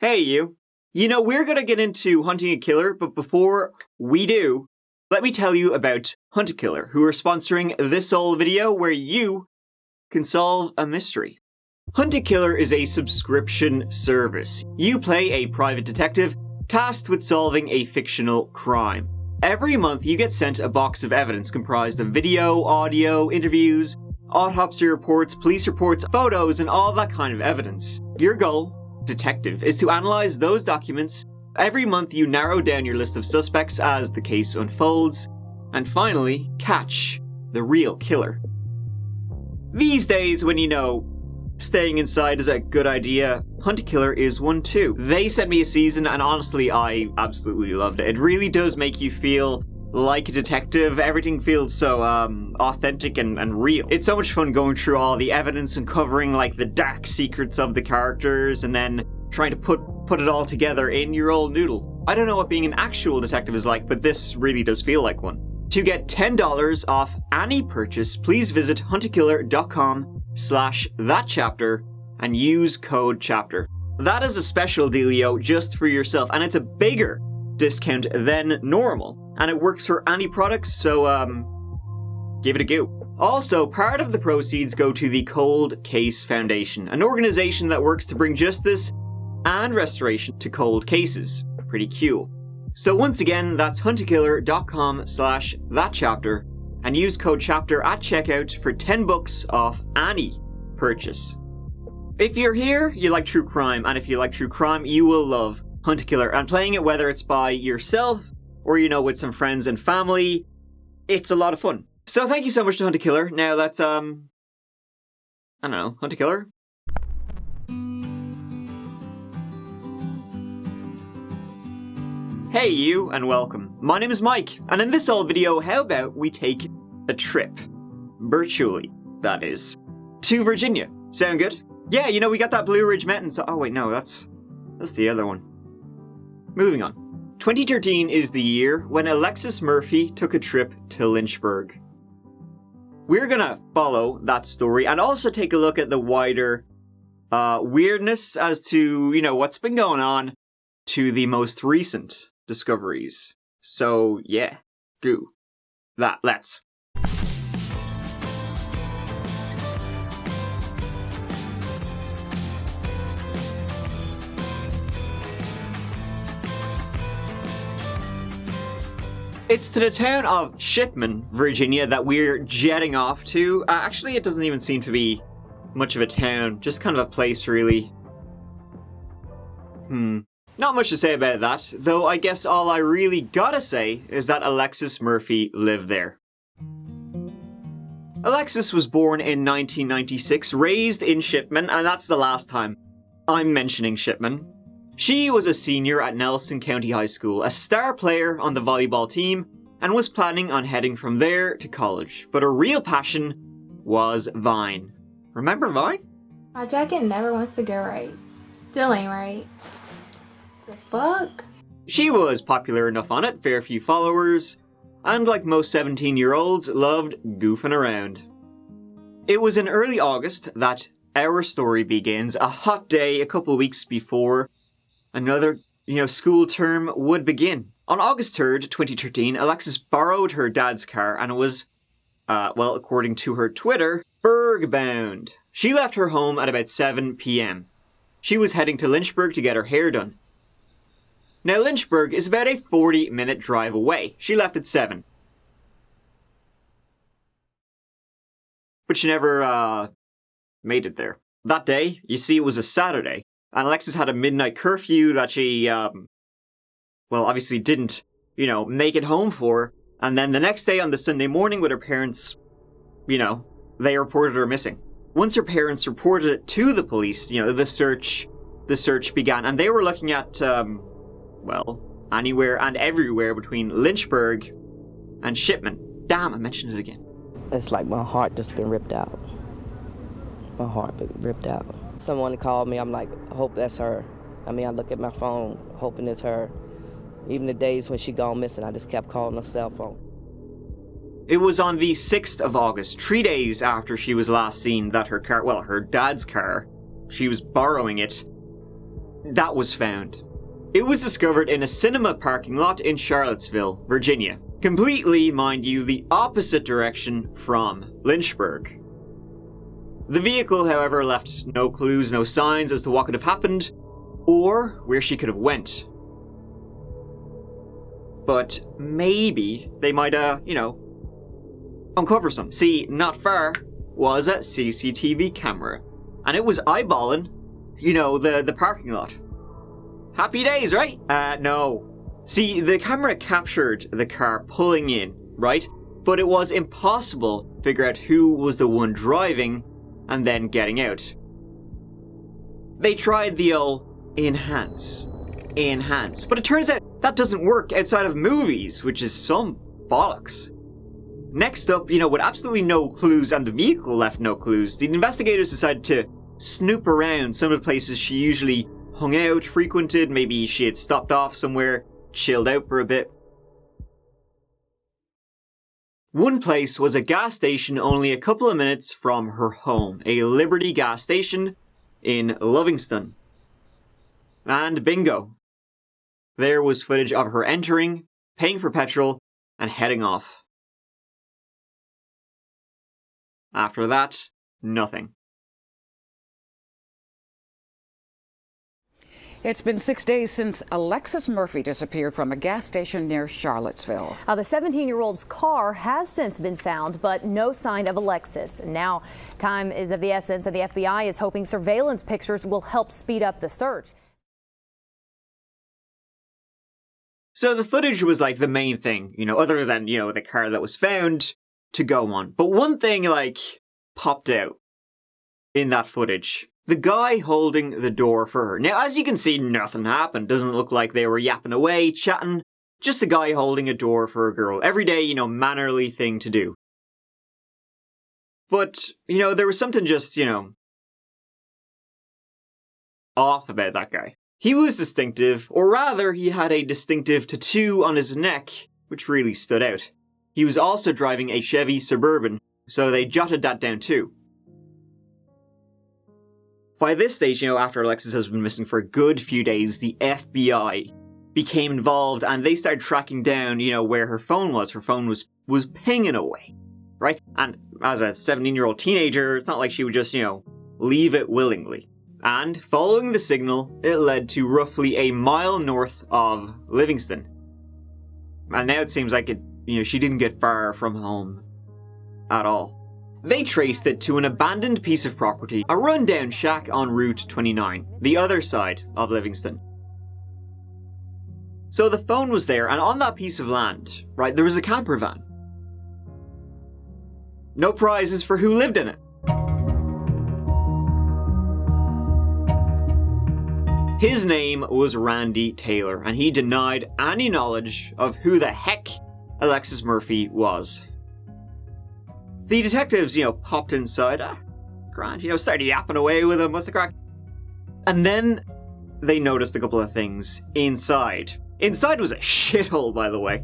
Hey you. You know, we're gonna get into hunting a killer, but before we do, let me tell you about Hunt a Killer, who are sponsoring this whole video where you can solve a mystery. Hunt a Killer is a subscription service. You play a private detective tasked with solving a fictional crime. Every month you get sent a box of evidence comprised of video, audio, interviews, autopsy reports, police reports, photos, and all that kind of evidence. Your goal, detective, is to analyze those documents. Every month you narrow down your list of suspects as the case unfolds, and finally, catch the real killer. These days, when you know staying inside is a good idea, Hunt a Killer is one too. They sent me a season and honestly I absolutely loved it. It really does make you feel like a detective. Everything feels so authentic and real. It's so much fun going through all the evidence and covering like the dark secrets of the characters and then trying to put it all together in your old noodle. I don't know what being an actual detective is like, but this really does feel like one. To get $10 off any purchase, please visit huntakiller.com/thatchapter and use code chapter. That is a special dealio just for yourself, and it's a bigger discount than normal, and it works for any products, so give it a go. Also, part of the proceeds go to the Cold Case Foundation, an organization that works to bring justice and restoration to cold cases. Pretty cool. So once again, that's huntakiller.com/thatchapter and use code chapter at checkout for $10 off any purchase. If you're here, you like true crime, and if you like true crime, you will love Hunt a Killer. And playing it, whether it's by yourself or, you know, with some friends and family, it's a lot of fun. So thank you so much to Hunt a Killer. Now let's, I don't know, Hunt a Killer? Hey you, and welcome. My name is Mike, and in this old video, how about we take a trip, virtually, that is, to Virginia. Sound good? Yeah, you know, we got that Blue Ridge Mountain, so, oh wait, no, that's the other one. Moving on. 2013 is the year when Alexis Murphy took a trip to Lynchburg. We're gonna follow that story and also take a look at the wider weirdness as to, you know, what's been going on to the most recent discoveries. So, yeah, let's. It's to the town of Shipman, Virginia, that we're jetting off to. Actually, it doesn't even seem to be much of a town, just kind of a place, really. Not much to say about that, though I guess all I really gotta say is that Alexis Murphy lived there. Alexis was born in 1996, raised in Shipman, and that's the last time I'm mentioning Shipman. She was a senior at Nelson County High School, a star player on the volleyball team, and was planning on heading from there to college. But her real passion was Vine. Remember Vine? My jacket never wants to go right. Still ain't right. The fuck? She was popular enough on it, fair few followers, and like most 17-year-olds, loved goofing around. It was in early August that our story begins, a hot day a couple weeks before another, school term would begin. On August 3rd, 2013, Alexis borrowed her dad's car and was, according to her Twitter, Berg-bound. She left her home at about 7 p.m. She was heading to Lynchburg to get her hair done. Now, Lynchburg is about a 40-minute drive away. She left at 7. But she never, made it there. That day, you see, it was a Saturday, and Alexis had a midnight curfew that she, obviously didn't, make it home for. And then the next day on the Sunday morning with her parents, they reported her missing. Once her parents reported it to the police, the search began, and they were looking at, anywhere and everywhere between Lynchburg and Shipman. Damn, I mentioned it again. It's like my heart just been ripped out. My heart been ripped out. Someone called me, I'm like, I hope that's her. I look at my phone, hoping it's her. Even the days when she gone missing, I just kept calling her cell phone. It was on the 6th of August, 3 days after she was last seen, that her car, her dad's car, she was borrowing it, that was found. It was discovered in a cinema parking lot in Charlottesville, Virginia. Completely, mind you, the opposite direction from Lynchburg. The vehicle, however, left no clues, no signs as to what could have happened, or where she could have went. But maybe they might, uncover some. See, not far was a CCTV camera, and it was eyeballing, the parking lot. Happy days, right? No. See, the camera captured the car pulling in, right? But it was impossible to figure out who was the one driving and then getting out. They tried the old enhance, but it turns out that doesn't work outside of movies, which is some bollocks. Next up, with absolutely no clues and the vehicle left no clues, the investigators decided to snoop around some of the places she usually hung out, frequented. Maybe she had stopped off somewhere, chilled out for a bit. One place was a gas station only a couple of minutes from her home, a Liberty gas station in Livingston. And bingo. There was footage of her entering, paying for petrol, and heading off. After that, nothing. It's been 6 days since Alexis Murphy disappeared from a gas station near Charlottesville. The 17-year-old's car has since been found, but no sign of Alexis. Now, time is of the essence, and the FBI is hoping surveillance pictures will help speed up the search. So the footage was like the main thing, other than, the car that was found to go on. But one thing, popped out in that footage. The guy holding the door for her. Now, as you can see, nothing happened. Doesn't look like they were yapping away, chatting. Just a guy holding a door for a girl. Everyday, mannerly thing to do. But, there was something just, off about that guy. He was distinctive, or rather, he had a distinctive tattoo on his neck, which really stood out. He was also driving a Chevy Suburban, so they jotted that down too. By this stage, after Alexis has been missing for a good few days, the FBI became involved and they started tracking down, where her phone was. Her phone was pinging away, right? And as a 17-year-old teenager, it's not like she would just, leave it willingly. And following the signal, it led to roughly a mile north of Livingston. And now it seems like she didn't get far from home at all. They traced it to an abandoned piece of property, a rundown shack on Route 29, the other side of Livingston. So the phone was there, and on that piece of land, right, there was a camper van. No prizes for who lived in it. His name was Randy Taylor, and he denied any knowledge of who the heck Alexis Murphy was. The detectives, popped inside. Grant, started yapping away with him. What's the crack? And then they noticed a couple of things inside. Inside was a shithole, by the way.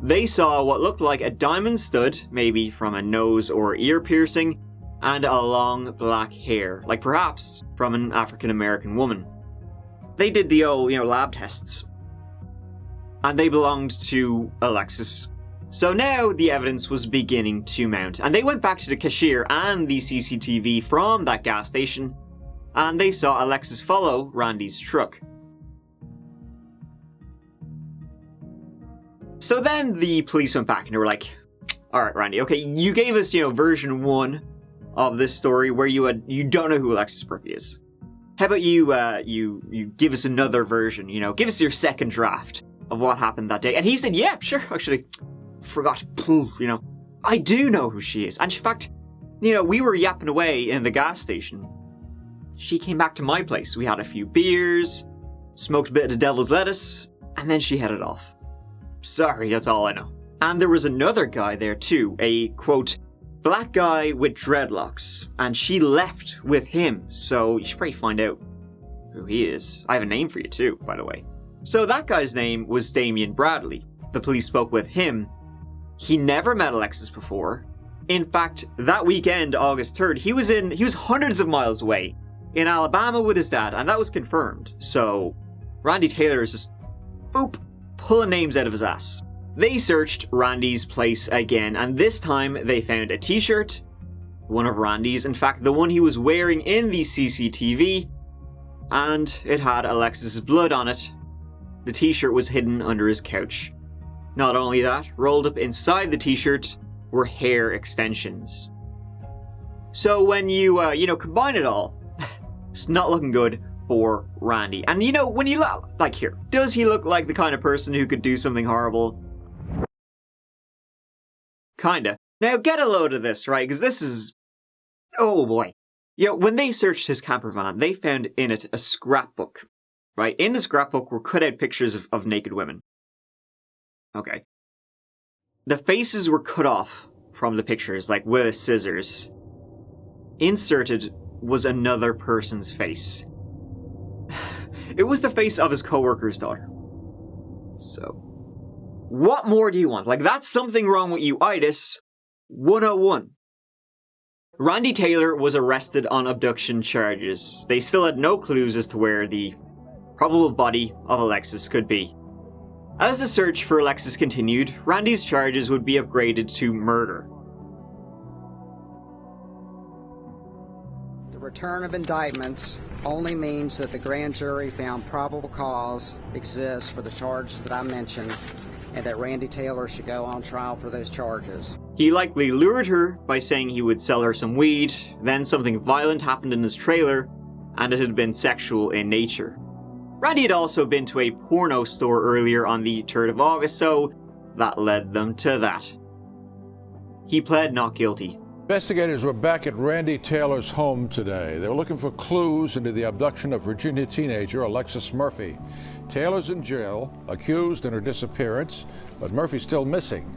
They saw what looked like a diamond stud, maybe from a nose or ear piercing, and a long black hair, like perhaps from an African-American woman. They did the old, lab tests. And they belonged to Alexis. So now the evidence was beginning to mount, and they went back to the cashier and the CCTV from that gas station, and they saw Alexis follow Randy's truck. So then the police went back and they were like, alright Randy, okay, you gave us, version 1 of this story where you don't know who Alexis Murphy is. How about you give us another version, give us your second draft of what happened that day. And he said, yeah, sure, actually, forgot, I do know who she is. And in fact, we were yapping away in the gas station. She came back to my place. We had a few beers, smoked a bit of the devil's lettuce, and then she headed off. Sorry, that's all I know. And there was another guy there too, a, quote, black guy with dreadlocks, and she left with him, so you should probably find out who he is. I have a name for you too, by the way. So that guy's name was Damian Bradley. The police spoke with him. He never met Alexis before. In fact, that weekend, August 3rd, he was hundreds of miles away in Alabama with his dad, and that was confirmed. So Randy Taylor is just, boop, pulling names out of his ass. They searched Randy's place again, and this time they found a t-shirt, one of Randy's, in fact the one he was wearing in the CCTV, and it had Alexis's blood on it. The t-shirt was hidden under his couch. Not only that, rolled up inside the t-shirt were hair extensions. So when you combine it all, it's not looking good for Randy. And when you look, like here, does he look like the kind of person who could do something horrible? Kinda. Now get a load of this, right? Because this is, oh boy. When they searched his camper van, they found in it a scrapbook, right? In the scrapbook were cut out pictures of naked women. Okay. The faces were cut off from the pictures, like with scissors. Inserted was another person's face. It was the face of his co-worker's daughter. So, what more do you want? Like, that's something wrong with you, itis 101. Randy Taylor was arrested on abduction charges. They still had no clues as to where the probable body of Alexis could be. As the search for Alexis continued, Randy's charges would be upgraded to murder. The return of indictments only means that the grand jury found probable cause exists for the charges that I mentioned, and that Randy Taylor should go on trial for those charges. He likely lured her by saying he would sell her some weed, then something violent happened in his trailer, and it had been sexual in nature. Randy had also been to a porno store earlier on the 3rd of August, so that led them to that. He pled not guilty. Investigators were back at Randy Taylor's home today. They were looking for clues into the abduction of Virginia teenager Alexis Murphy. Taylor's in jail, accused in her disappearance, but Murphy's still missing.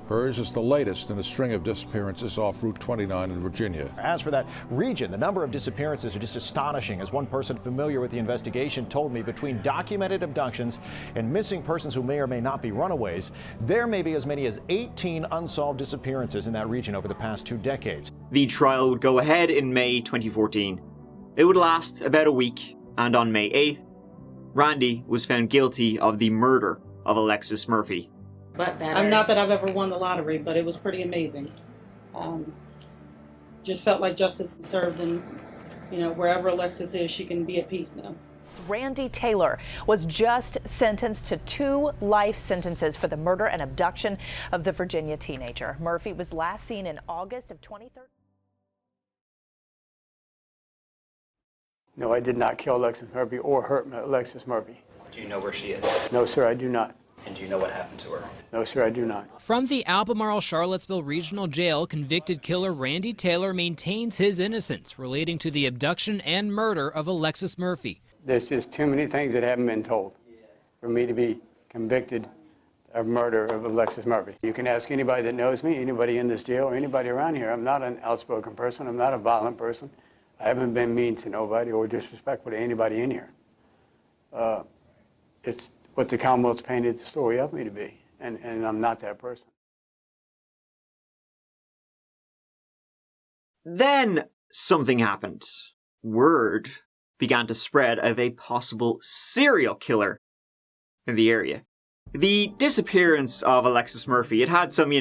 Hers is the latest in a string of disappearances off Route 29 in Virginia. As for that region, the number of disappearances are just astonishing. As one person familiar with the investigation told me, between documented abductions and missing persons who may or may not be runaways, there may be as many as 18 unsolved disappearances in that region over the past 2 decades. The trial would go ahead in May 2014. It would last about a week, and on May 8th, Randy was found guilty of the murder of Alexis Murphy. But better. Not that I've ever won the lottery, but it was pretty amazing. Just felt like justice is served, and wherever Alexis is, she can be at peace now. Randy Taylor was just sentenced to 2 life sentences for the murder and abduction of the Virginia teenager. Murphy was last seen in August of 2013. No, I did not kill Alexis Murphy or hurt Alexis Murphy. Do you know where she is? No, sir, I do not. And do you know what happened to her? No, sir, I do not. From the Albemarle Charlottesville Regional Jail, convicted killer Randy Taylor maintains his innocence relating to the abduction and murder of Alexis Murphy. There's just too many things that haven't been told for me to be convicted of murder of Alexis Murphy. You can ask anybody that knows me, anybody in this jail, or anybody around here. I'm not an outspoken person. I'm not a violent person. I haven't been mean to nobody or disrespectful to anybody in here. It's what the Commonwealth's painted the story of me to be, and I'm not that person. Then something happened. Word began to spread of a possible serial killer in the area. The disappearance of Alexis Murphy, it had some,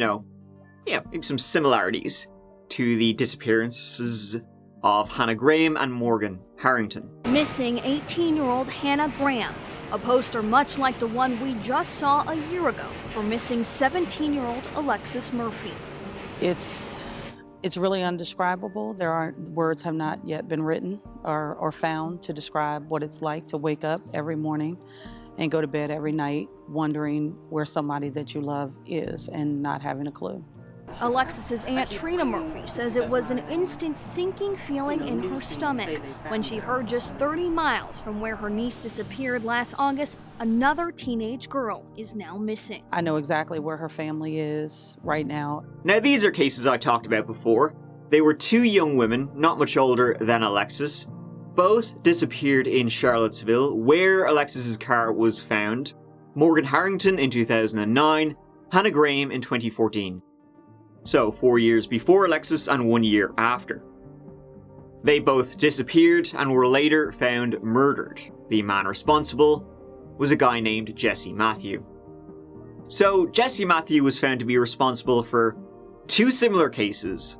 some similarities to the disappearances of Hannah Graham and Morgan Harrington. Missing 18-year-old Hannah Graham, a poster much like the one we just saw a year ago for missing 17-year-old Alexis Murphy. It's really undescribable. Words have not yet been written or found to describe what it's like to wake up every morning and go to bed every night wondering where somebody that you love is and not having a clue. Alexis's Aunt Trina Murphy says it was an instant sinking feeling in her stomach when she heard just 30 miles from where her niece disappeared last August, another teenage girl is now missing. I know exactly where her family is right now. Now, these are cases I talked about before. They were 2 young women, not much older than Alexis. Both disappeared in Charlottesville, where Alexis's car was found. Morgan Harrington in 2009, Hannah Graham in 2014. So 4 years before Alexis and 1 year after. They both disappeared and were later found murdered. The man responsible was a guy named Jesse Matthew. So Jesse Matthew was found to be responsible for 2 similar cases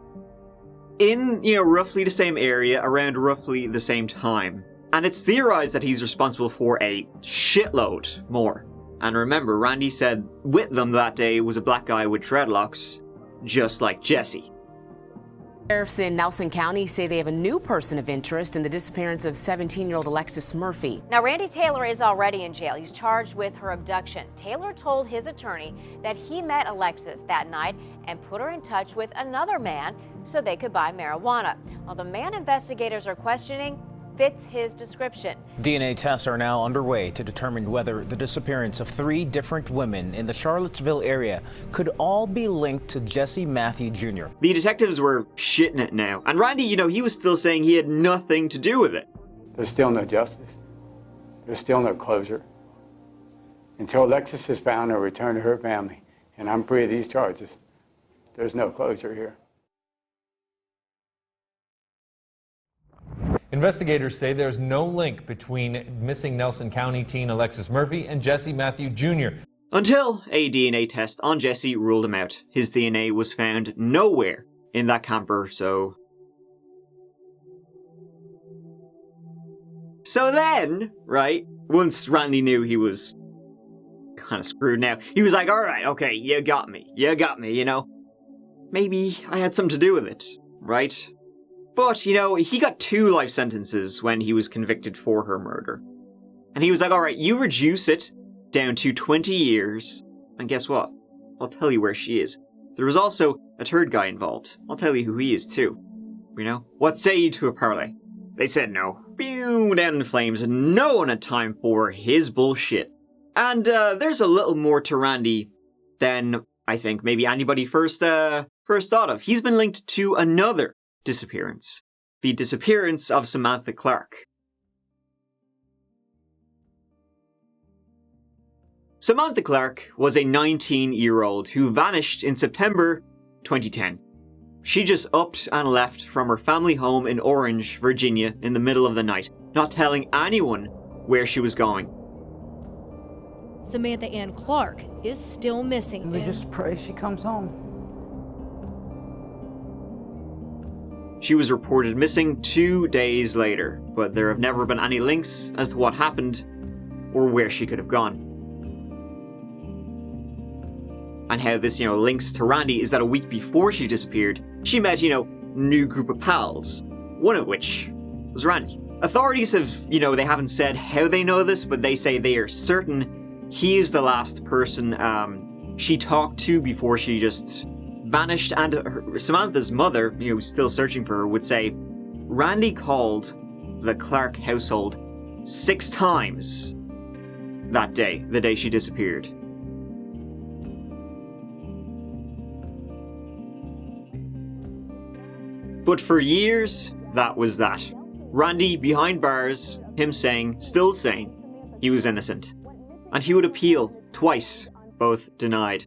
in, roughly the same area around roughly the same time. And it's theorized that he's responsible for a shitload more. And remember, Randy said with them that day was a black guy with dreadlocks, just like Jesse. Sheriffs in Nelson County say they have a new person of interest in the disappearance of 17-year-old Alexis Murphy. Now, Randy Taylor is already in jail. He's charged with her abduction. Taylor told his attorney that he met Alexis that night and put her in touch with another man so they could buy marijuana. While the man investigators are questioning fits his description. DNA tests are now underway to determine whether the disappearance of 3 different women in the Charlottesville area could all be linked to Jesse Matthew Jr. The detectives were shitting it now. And Randy, he was still saying he had nothing to do with it. There's still no justice. There's still no closure. Until Alexis is found or returned to her family, and I'm free of these charges, there's no closure here. Investigators say there's no link between missing Nelson County teen Alexis Murphy and Jesse Matthew Jr. Until a DNA test on Jesse ruled him out. His DNA was found nowhere in that camper, so then, right, once Randy knew he was kind of screwed now, he was like, alright, okay, you got me, Maybe I had something to do with it, right? But, he got 2 life sentences when he was convicted for her murder. And he was like, alright, you reduce it down to 20 years, and guess what? I'll tell you where she is. There was also a 3rd guy involved. I'll tell you who he is too. What say you to a parlay? They said no. Pew, down in flames, and no one had time for his bullshit. And there's a little more to Randy than I think maybe anybody first thought of. He's been linked to another disappearance. The disappearance of Samantha Clark. Samantha Clark was a 19-year-old who vanished in September 2010. She just upped and left from her family home in Orange, Virginia in the middle of the night, not telling anyone where she was going. Samantha Ann Clark is still missing. We just pray she comes home. She was reported missing 2 days later, but there have never been any links as to what happened or where she could have gone. And how this, links to Randy is that a week before she disappeared, she met, new group of pals, one of which was Randy. Authorities have, they haven't said how they know this, but they say they are certain he is the last person she talked to before she just vanished. And Samantha's mother, who's still searching for her, would say Randy called the Clark household 6 times that day, the day she disappeared. But for years, that was that. Randy behind bars, him still saying, he was innocent. And he would appeal twice, both denied.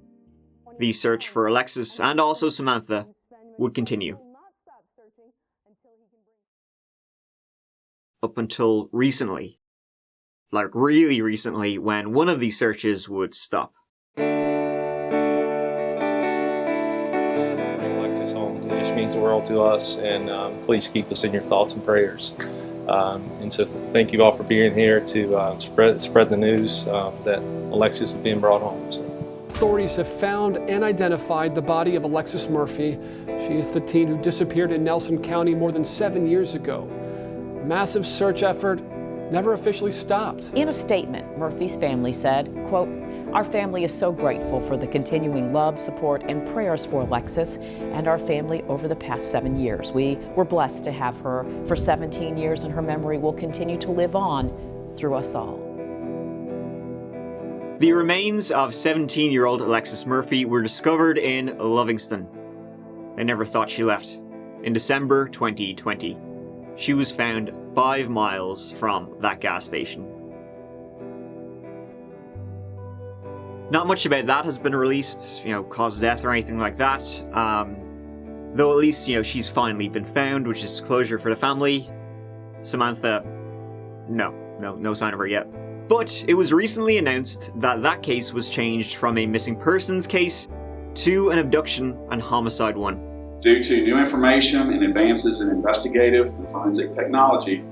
The search for Alexis and also Samantha would continue. Up until recently. Like really recently, when one of these searches would stop. Alexis home. It just means the world to us, and please keep us in your thoughts and prayers. And so thank you all for being here to spread the news that Alexis is being brought home. So. Authorities have found and identified the body of Alexis Murphy. She is the teen who disappeared in Nelson County more than 7 years ago. Massive search effort never officially stopped. In a statement, Murphy's family said, quote, "Our family is so grateful for the continuing love, support, and prayers for Alexis and our family over the past 7 years. We were blessed to have her for 17 years, and her memory will continue to live on through us all." The remains of 17-year-old Alexis Murphy were discovered in Livingston. They never thought she left. In December 2020, she was found 5 miles from that gas station. Not much about that has been released, cause of death or anything like that. Though at least, she's finally been found, which is closure for the family. Samantha, no sign of her yet. But it was recently announced that that case was changed from a missing persons case to an abduction and homicide one. Due to new information and advances in investigative and forensic technology,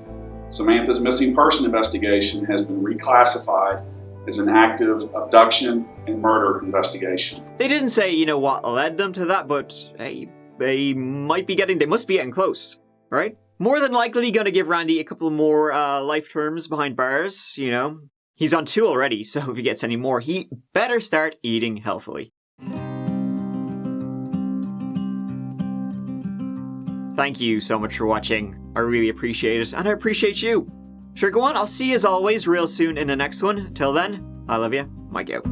Samantha's missing person investigation has been reclassified as an active abduction and murder investigation. They didn't say, what led them to that, but hey, they must be getting close, right? More than likely gonna give Randy a couple more life terms behind bars, He's on 2 already, so if he gets any more, he better start eating healthily. Thank you so much for watching. I really appreciate it, and I appreciate you. Sure, go on, I'll see you as always real soon in the next one. Till then, I love you, Mike out.